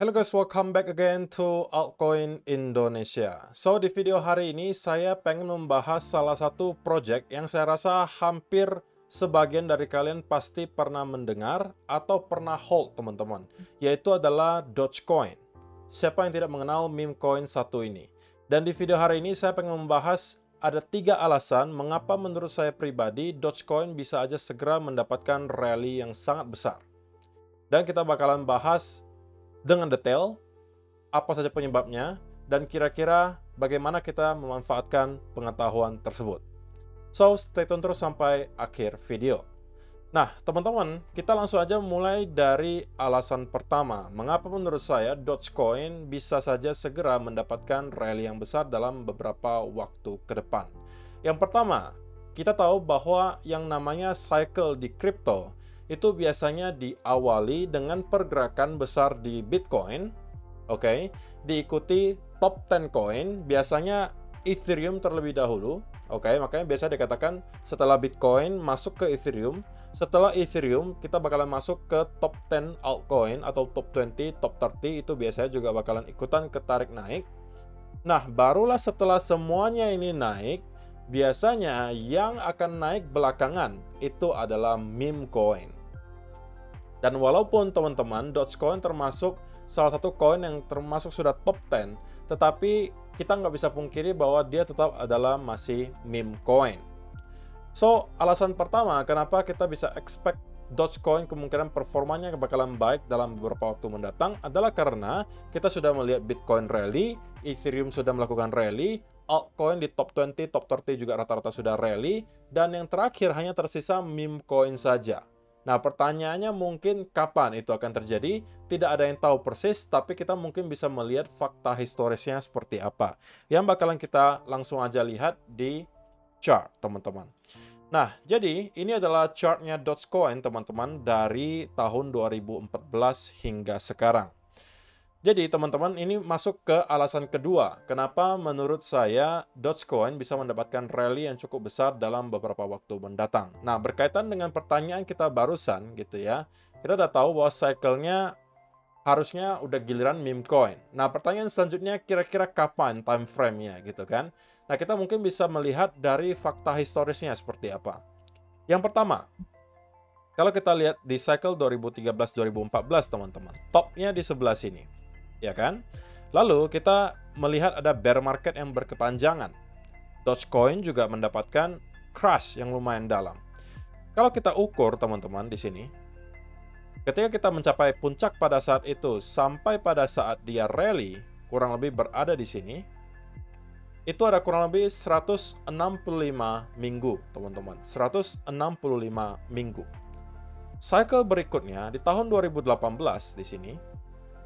Hello guys, welcome back again to Altcoin Indonesia. So, di video hari ini saya pengen membahas salah satu project yang saya rasa hampir sebagian dari kalian pasti pernah mendengar atau pernah hold teman-teman, yaitu adalah Dogecoin. Siapa yang tidak mengenal meme coin satu ini? Dan di video hari ini saya pengen membahas ada 3 alasan mengapa menurut saya pribadi Dogecoin bisa aja segera mendapatkan rally yang sangat besar. Dan kita bakalan bahas dengan detail apa saja penyebabnya dan kira-kira bagaimana kita memanfaatkan pengetahuan tersebut. So, stay tune terus sampai akhir video. Nah, teman-teman, kita langsung aja mulai dari alasan pertama. Mengapa menurut saya Dogecoin bisa saja segera mendapatkan rally yang besar dalam beberapa waktu ke depan. Yang pertama, kita tahu bahwa yang namanya cycle di crypto itu biasanya diawali dengan pergerakan besar di Bitcoin, oke, diikuti top 10 coin, biasanya Ethereum terlebih dahulu, oke, makanya biasa dikatakan setelah Bitcoin masuk ke Ethereum, setelah Ethereum kita bakalan masuk ke top 10 altcoin atau top 20, top 30 itu biasanya juga bakalan ikutan ketarik naik. Nah, barulah setelah semuanya ini naik, biasanya yang akan naik belakangan itu adalah meme coin. Dan walaupun teman-teman Dogecoin termasuk salah satu koin yang termasuk sudah top 10, tetapi kita nggak bisa pungkiri bahwa dia tetap adalah masih meme coin. So, alasan pertama kenapa kita bisa expect Dogecoin kemungkinan performanya bakalan baik dalam beberapa waktu mendatang adalah karena kita sudah melihat Bitcoin rally, Ethereum sudah melakukan rally, altcoin di top 20, top 30 juga rata-rata sudah rally, dan yang terakhir hanya tersisa meme coin saja. Nah, pertanyaannya mungkin kapan itu akan terjadi? Tidak ada yang tahu persis, tapi kita mungkin bisa melihat fakta historisnya seperti apa. Yang bakalan kita langsung aja lihat di chart, teman-teman. Nah, jadi ini adalah chartnya Dogecoin, teman-teman, dari tahun 2014 hingga sekarang. Jadi, teman-teman, ini masuk ke alasan kedua. Kenapa menurut saya Dogecoin bisa mendapatkan rally yang cukup besar dalam beberapa waktu mendatang. Nah, berkaitan dengan pertanyaan kita barusan, gitu ya. Kita udah tahu bahwa cycle-nya harusnya udah giliran meme coin. Nah, pertanyaan selanjutnya kira-kira kapan time frame-nya, gitu kan. Nah, kita mungkin bisa melihat dari fakta historisnya seperti apa. Yang pertama, kalau kita lihat di cycle 2013-2014, teman-teman, topnya di sebelah sini. Ya kan? Lalu kita melihat ada bear market yang berkepanjangan. Dogecoin juga mendapatkan crash yang lumayan dalam. Kalau kita ukur teman-teman di sini, ketika kita mencapai puncak pada saat itu sampai pada saat dia rally kurang lebih berada di sini, itu ada kurang lebih 165 minggu, teman-teman. 165 minggu. Cycle berikutnya di tahun 2018 di sini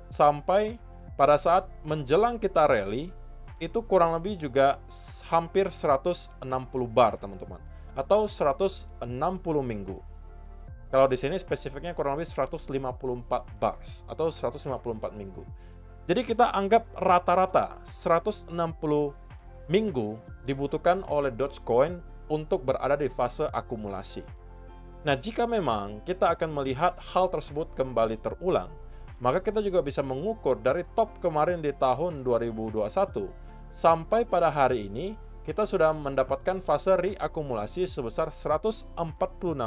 sampai pada saat menjelang kita rally, itu kurang lebih juga hampir 160 bar, teman-teman. Atau 160 minggu. Kalau di sini spesifiknya kurang lebih 154 bars, atau 154 minggu. Jadi kita anggap rata-rata 160 minggu dibutuhkan oleh Dogecoin untuk berada di fase akumulasi. Nah, jika memang kita akan melihat hal tersebut kembali terulang, maka kita juga bisa mengukur dari top kemarin di tahun 2021 sampai pada hari ini kita sudah mendapatkan fase reakumulasi sebesar 146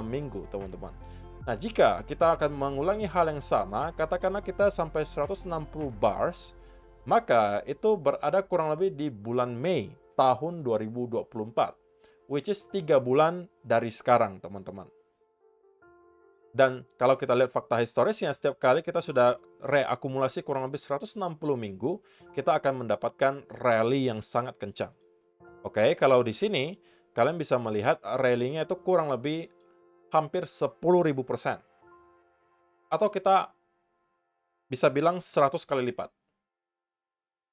minggu, teman-teman. Nah, jika kita akan mengulangi hal yang sama, katakanlah kita sampai 160 bars, maka itu berada kurang lebih di bulan Mei tahun 2024, which is 3 bulan dari sekarang, teman-teman. Dan kalau kita lihat fakta historisnya, setiap kali kita sudah reakumulasi kurang lebih 160 minggu, kita akan mendapatkan rally yang sangat kencang. Oke, kalau di sini, kalian bisa melihat rally-nya itu kurang lebih hampir 10.000%. Atau kita bisa bilang 100 kali lipat.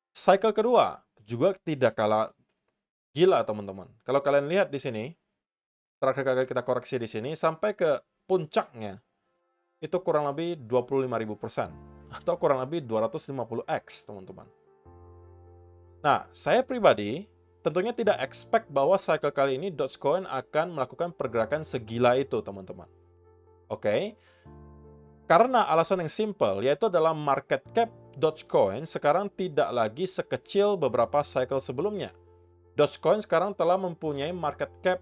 Cycle kedua juga tidak kalah gila, teman-teman. Kalau kalian lihat di sini, terakhir kali kita koreksi di sini, sampai ke puncaknya itu kurang lebih 25.000% atau kurang lebih 250x, teman-teman. Nah, saya pribadi tentunya tidak expect bahwa cycle kali ini Dogecoin akan melakukan pergerakan segila itu, teman-teman. Oke? Karena alasan yang simple, yaitu adalah market cap Dogecoin sekarang tidak lagi sekecil beberapa cycle sebelumnya. Dogecoin sekarang telah mempunyai market cap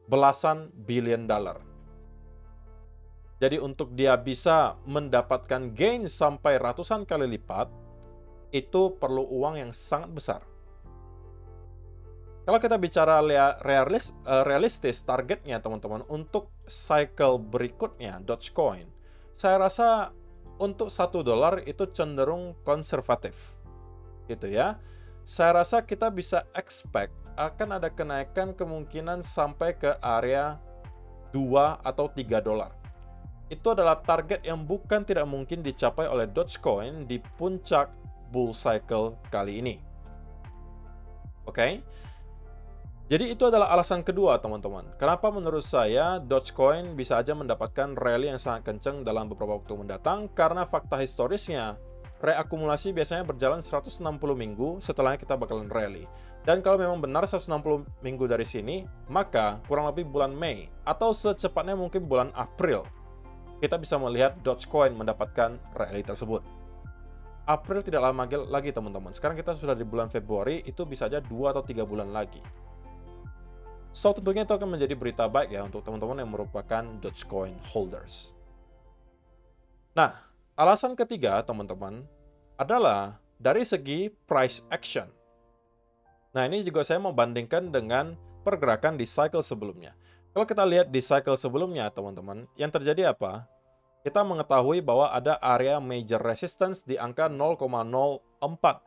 belasan billion dollar. Jadi untuk dia bisa mendapatkan gain sampai ratusan kali lipat, itu perlu uang yang sangat besar. Kalau kita bicara realistis targetnya teman-teman untuk cycle berikutnya Dogecoin, saya rasa untuk $1 itu cenderung konservatif, gitu ya. Saya rasa kita bisa expect akan ada kenaikan kemungkinan sampai ke area 2 atau $3. Itu adalah target yang bukan tidak mungkin dicapai oleh Dogecoin di puncak bull cycle kali ini. Oke? Jadi itu adalah alasan kedua, teman-teman. Kenapa menurut saya Dogecoin bisa aja mendapatkan rally yang sangat kencang dalam beberapa waktu mendatang, karena fakta historisnya, reakumulasi biasanya berjalan 160 minggu setelahnya kita bakalan rally. Dan kalau memang benar 160 minggu dari sini, maka kurang lebih bulan Mei, atau secepatnya mungkin bulan April, kita bisa melihat Dogecoin mendapatkan rally tersebut. April tidak lama lagi, teman-teman. Sekarang kita sudah di bulan Februari, itu bisa aja 2 atau 3 bulan lagi. So, tentunya itu akan menjadi berita baik ya untuk teman-teman yang merupakan Dogecoin holders. Nah, alasan ketiga, teman-teman, adalah dari segi price action. Nah, ini juga saya mau bandingkan dengan pergerakan di cycle sebelumnya. Kalau kita lihat di cycle sebelumnya, teman-teman, yang terjadi apa? Kita mengetahui bahwa ada area major resistance di angka 0,04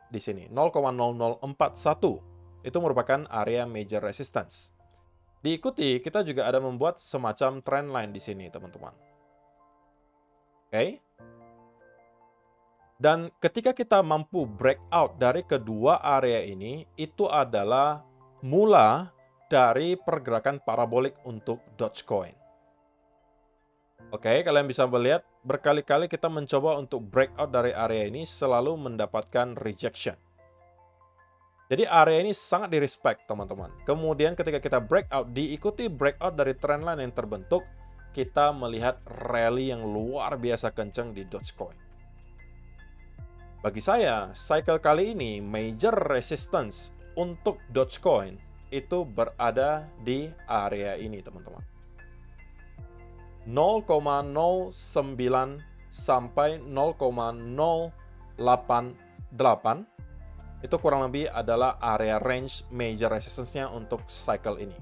di sini, 0,0041. Itu merupakan area major resistance. Diikuti, kita juga ada membuat semacam trendline di sini, teman-teman. Oke? Dan ketika kita mampu breakout dari kedua area ini, itu adalah mula dari pergerakan parabolik untuk Dogecoin. Oke, kalian bisa melihat berkali-kali kita mencoba untuk breakout dari area ini selalu mendapatkan rejection. Jadi area ini sangat di-respect, teman-teman. Kemudian ketika kita breakout, diikuti breakout dari trendline yang terbentuk, kita melihat rally yang luar biasa kencang di Dogecoin. Bagi saya, cycle kali ini, major resistance untuk Dogecoin itu berada di area ini, teman-teman. 0,09 sampai 0,088 itu kurang lebih adalah area range major resistance-nya untuk cycle ini.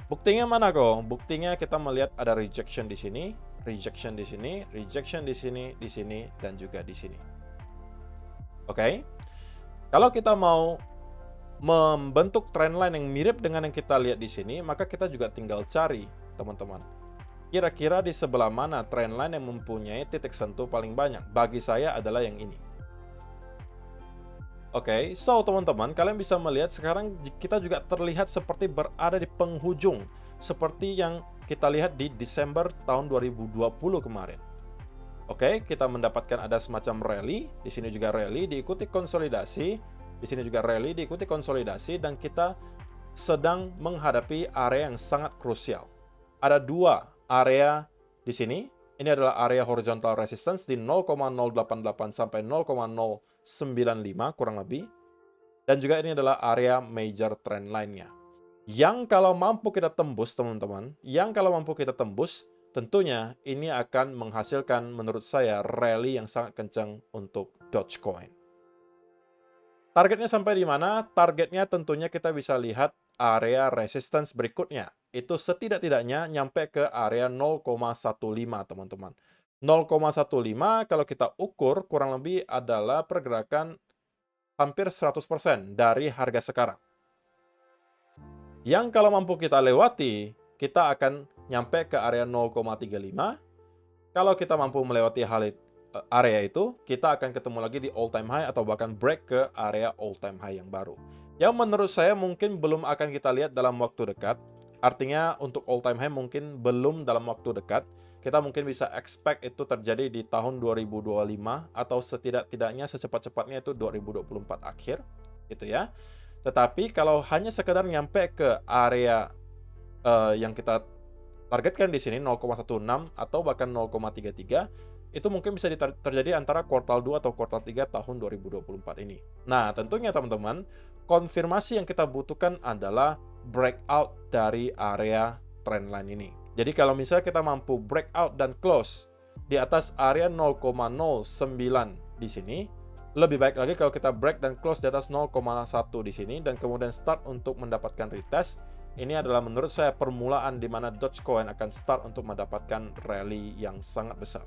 Buktinya mana kok? Buktinya kita melihat ada rejection di sini, rejection di sini, rejection di sini, dan juga di sini. Oke? Kalau kita mau membentuk trendline yang mirip dengan yang kita lihat di sini, maka kita juga tinggal cari, teman-teman. Kira-kira di sebelah mana trendline yang mempunyai titik sentuh paling banyak? Bagi saya adalah yang ini. Oke, so teman-teman, kalian bisa melihat sekarang kita juga terlihat seperti berada di penghujung, seperti yang kita lihat di Desember tahun 2020 kemarin. Oke, kita mendapatkan ada semacam rally, di sini juga rally, diikuti konsolidasi, di sini juga rally, diikuti konsolidasi, dan kita sedang menghadapi area yang sangat krusial. Ada dua area di sini. Ini adalah area horizontal resistance di 0,088 sampai 0,095 kurang lebih. Dan juga ini adalah area major trend line-nya. Yang kalau mampu kita tembus, teman-teman, tentunya ini akan menghasilkan menurut saya rally yang sangat kencang untuk Dogecoin. Targetnya sampai di mana? Targetnya tentunya kita bisa lihat area resistance berikutnya. Itu setidak-tidaknya nyampe ke area 0,15, teman-teman. 0,15 kalau kita ukur kurang lebih adalah pergerakan hampir 100% dari harga sekarang. Yang kalau mampu kita lewati, kita akan nyampe ke area 0,35. Kalau kita mampu melewati area itu, kita akan ketemu lagi di all-time high atau bahkan break ke area all-time high yang baru. Yang menurut saya mungkin belum akan kita lihat dalam waktu dekat. Artinya untuk all-time high mungkin belum dalam waktu dekat. Kita mungkin bisa expect itu terjadi di tahun 2025 atau setidak-tidaknya secepat-cepatnya itu 2024 akhir, gitu ya. Tetapi kalau hanya sekedar nyampe ke area yang kita targetkan di sini 0,16 atau bahkan 0,33, itu mungkin bisa terjadi antara kuartal 2 atau kuartal 3 tahun 2024 ini. Nah, tentunya teman-teman, konfirmasi yang kita butuhkan adalah breakout dari area trendline ini. Jadi kalau misalnya kita mampu breakout dan close di atas area 0,09 di sini, lebih baik lagi kalau kita break dan close di atas 0,1 di sini dan kemudian start untuk mendapatkan retest. Ini adalah menurut saya permulaan di mana Dogecoin akan start untuk mendapatkan rally yang sangat besar.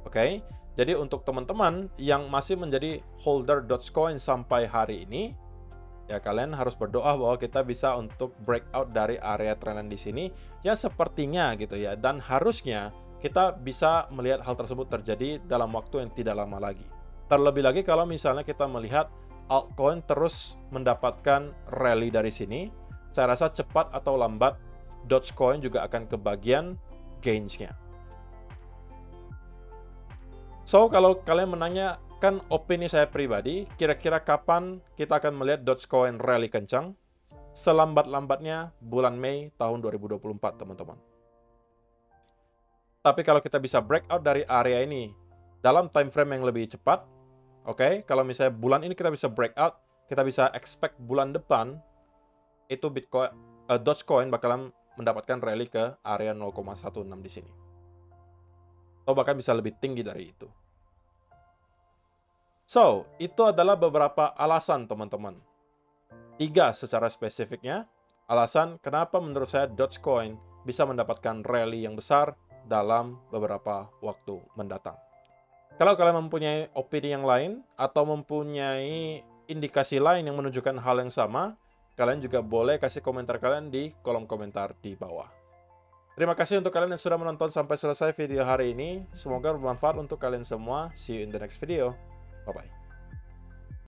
Oke, jadi untuk teman-teman yang masih menjadi holder Dogecoin sampai hari ini, ya kalian harus berdoa bahwa kita bisa untuk breakout dari area trendline di sini, ya sepertinya gitu ya, dan harusnya kita bisa melihat hal tersebut terjadi dalam waktu yang tidak lama lagi. Terlebih lagi kalau misalnya kita melihat altcoin terus mendapatkan rally dari sini, saya rasa cepat atau lambat Dogecoin juga akan kebagian gains-nya. So, kalau kalian menanyakan opini saya pribadi, kira-kira kapan kita akan melihat Dogecoin rally kencang? Selambat-lambatnya bulan Mei tahun 2024, teman-teman. Tapi kalau kita bisa breakout dari area ini dalam time frame yang lebih cepat, oke, kalau misalnya bulan ini kita bisa breakout, kita bisa expect bulan depan, itu Dogecoin bakalan mendapatkan rally ke area 0,16 di sini. Atau bahkan bisa lebih tinggi dari itu. So, itu adalah beberapa alasan teman-teman. 3 secara spesifiknya, alasan kenapa menurut saya Dogecoin bisa mendapatkan rally yang besar dalam beberapa waktu mendatang. Kalau kalian mempunyai opini yang lain, atau mempunyai indikasi lain yang menunjukkan hal yang sama, kalian juga boleh kasih komentar kalian di kolom komentar di bawah. Terima kasih untuk kalian yang sudah menonton sampai selesai video hari ini. Semoga bermanfaat untuk kalian semua. See you in the next video. Bye-bye.